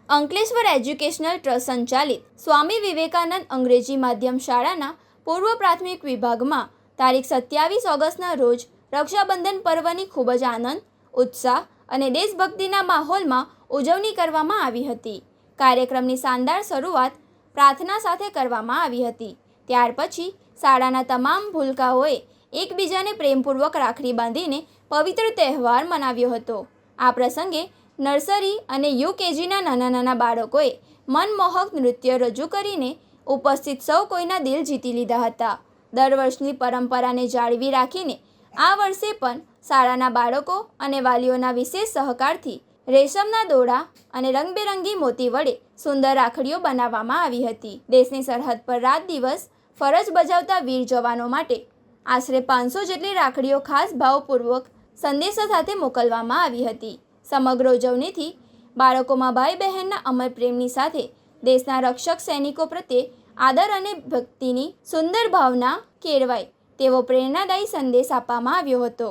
Ankleshwar educational trust સંચાલિત સ્વામી વિવેકાનંદ અંગ્રેજી માધ્યમ શાળાના પૂર્વ પ્રાથમિક વિભાગમાં તારીખ 27 ઓગસ્ટના રોજ રક્ષાબંધન પર્વની ખૂબ જ આનંદ, ઉત્સાહ અને દેશભક્તિના માહોલમાં ઉજવણી કરવામાં આવી હતી. કાર્યક્રમની શાનદાર શરૂઆત પ્રાર્થના સાથે કરવામાં આવી હતી. ત્યાર પછી શાળાના તમામ ભૂલકાઓએ એકબીજાને પ્રેમપૂર્વક રાખડી બાંધીને પવિત્ર તહેવાર મનાવ્યો હતો. આ પ્રસંગે નર્સરી અને યુકેજીના નાના બાળકોએ મનમોહક નૃત્ય રજૂ કરીને ઉપસ્થિત સૌ કોઈના દિલ જીતી લીધા હતા. દર વર્ષની પરંપરાને જાળવી રાખીને આ વર્ષે પણ શાળાના બાળકો અને વાલીઓના વિશેષ સહકારથી રેશમના દોરડા અને રંગબેરંગી મોતી વડે સુંદર રાખડીઓ બનાવવામાં આવી હતી. દેશની સરહદ પર રાત દિવસ ફરજ બજાવતા વીર જવાનો માટે આશરે 500 જેટલી રાખડીઓ ખાસ ભાવપૂર્વક સંદેશા સાથે મોકલવામાં આવી હતી. સમગ્ર ઉજવણીથી બાળકોમાં ભાઈ બહેનના અમર પ્રેમની સાથે દેશના રક્ષક સૈનિકો પ્રત્યે આદર અને ભક્તિની સુંદર ભાવના કેળવાય તેવો પ્રેરણાદાયી સંદેશ આપવામાં આવ્યો હતો.